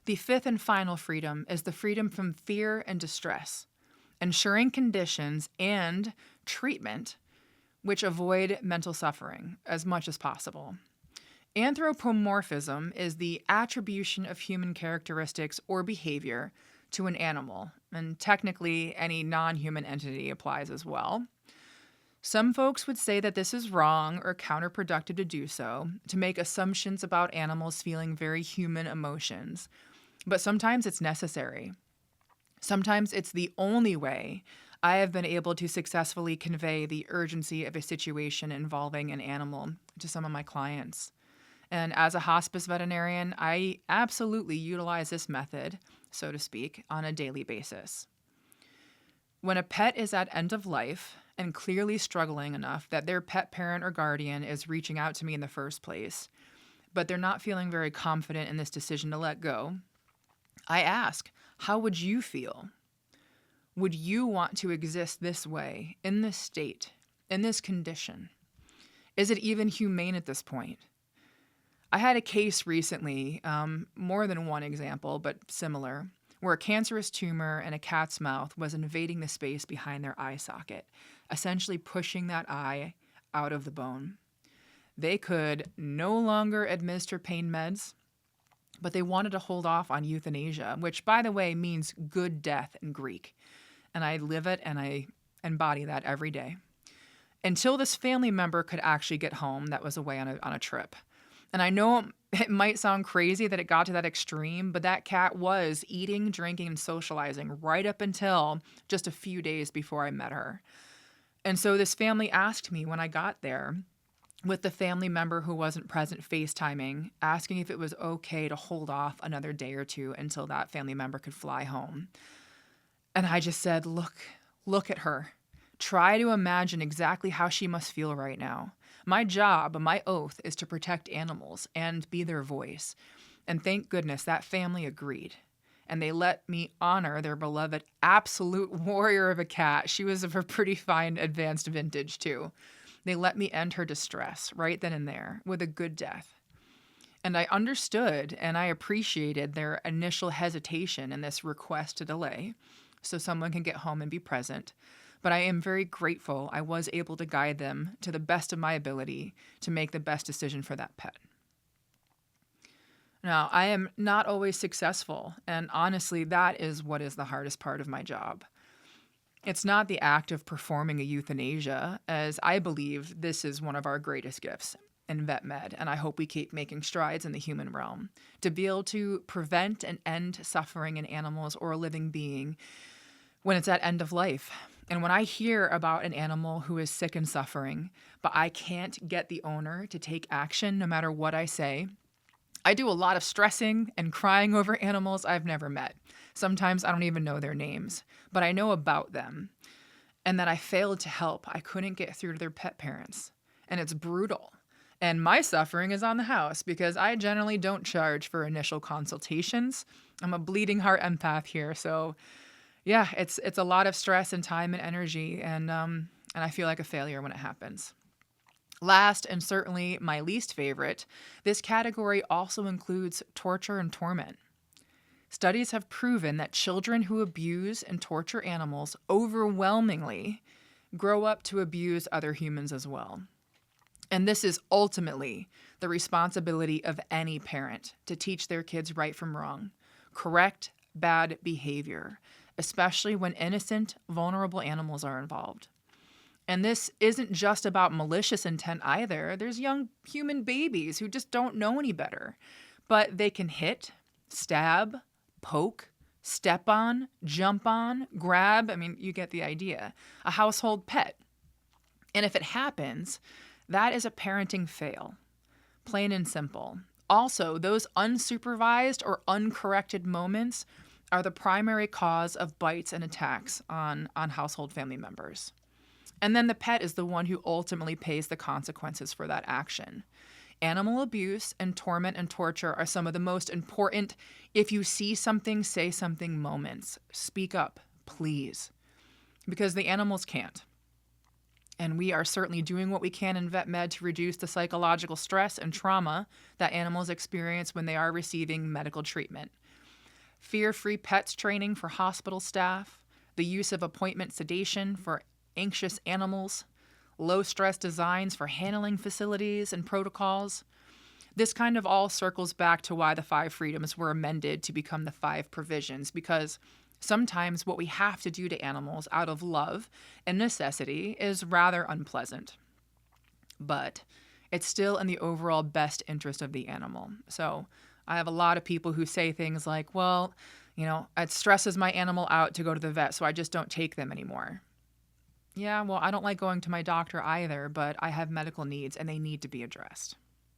The fifth and final freedom is the freedom from fear and distress, ensuring conditions and treatment which avoid mental suffering as much as possible. Anthropomorphism is the attribution of human characteristics or behavior to an animal, and technically any non-human entity applies as well. Some folks would say that this is wrong or counterproductive to do so, to make assumptions about animals feeling very human emotions. But sometimes it's necessary. Sometimes it's the only way I have been able to successfully convey the urgency of a situation involving an animal to some of my clients. And as a hospice veterinarian, I absolutely utilize this method, so to speak, on a daily basis. When a pet is at end of life and clearly struggling enough that their pet parent or guardian is reaching out to me in the first place, but they're not feeling very confident in this decision to let go, I ask, how would you feel? Would you want to exist this way, in this state, in this condition? Is it even humane at this point? I had a case recently, more than one example, but similar, where a cancerous tumor in a cat's mouth was invading the space behind their eye socket, essentially pushing that eye out of the bone. They could no longer administer pain meds, but they wanted to hold off on euthanasia, which, by the way, means good death in Greek. And I live it and I embody that every day. Until this family member could actually get home that was away on a trip. And I know it might sound crazy that it got to that extreme, but that cat was eating, drinking, and socializing right up until just a few days before I met her. And so this family asked me when I got there, with the family member who wasn't present FaceTiming, asking if it was okay to hold off another day or two until that family member could fly home. And I just said, look at her. Try to imagine exactly how she must feel right now. My job, my oath, is to protect animals and be their voice. And thank goodness that family agreed. And they let me honor their beloved absolute warrior of a cat. She was of a pretty fine advanced vintage, too. They let me end her distress right then and there with a good death. And I understood and I appreciated their initial hesitation in this request to delay so someone can get home and be present. But I am very grateful I was able to guide them to the best of my ability to make the best decision for that pet. Now, I am not always successful, and honestly, that is what is the hardest part of my job. It's not the act of performing a euthanasia, as I believe this is one of our greatest gifts in vet med, and I hope we keep making strides in the human realm. To be able to prevent and end suffering in animals or a living being when it's at end of life. And when I hear about an animal who is sick and suffering, but I can't get the owner to take action no matter what I say, I do a lot of stressing and crying over animals I've never met. Sometimes I don't even know their names, but I know about them. And that I failed to help. I couldn't get through to their pet parents. And it's brutal. And my suffering is on the house because I generally don't charge for initial consultations. I'm a bleeding heart empath here, so yeah, it's a lot of stress and time and energy, and I feel like a failure when it happens. Last, and certainly my least favorite, this category also includes torture and torment. Studies have proven that children who abuse and torture animals overwhelmingly grow up to abuse other humans as well. And this is ultimately the responsibility of any parent to teach their kids right from wrong, correct bad behavior, especially when innocent, vulnerable animals are involved. And this isn't just about malicious intent either. There's young human babies who just don't know any better. But they can hit, stab, poke, step on, jump on, grab. I mean, you get the idea. A household pet. And if it happens, that is a parenting fail. Plain and simple. Also, those unsupervised or uncorrected moments are the primary cause of bites and attacks on household family members. And then the pet is the one who ultimately pays the consequences for that action. Animal abuse and torment and torture are some of the most important if you see something, say something moments. Speak up, please. Because the animals can't. And we are certainly doing what we can in vet med to reduce the psychological stress and trauma that animals experience when they are receiving medical treatment. fear-free pets training for hospital staff, the use of appointment sedation for anxious animals, low-stress designs for handling facilities and protocols. This kind of all circles back to why the 5 freedoms were amended to become the 5 provisions, because sometimes what we have to do to animals out of love and necessity is rather unpleasant. But it's still in the overall best interest of the animal. So I have a lot of people who say things like, well, it stresses my animal out to go to the vet, so I just don't take them anymore. Yeah, well, I don't like going to my doctor either, but I have medical needs and they need to be addressed.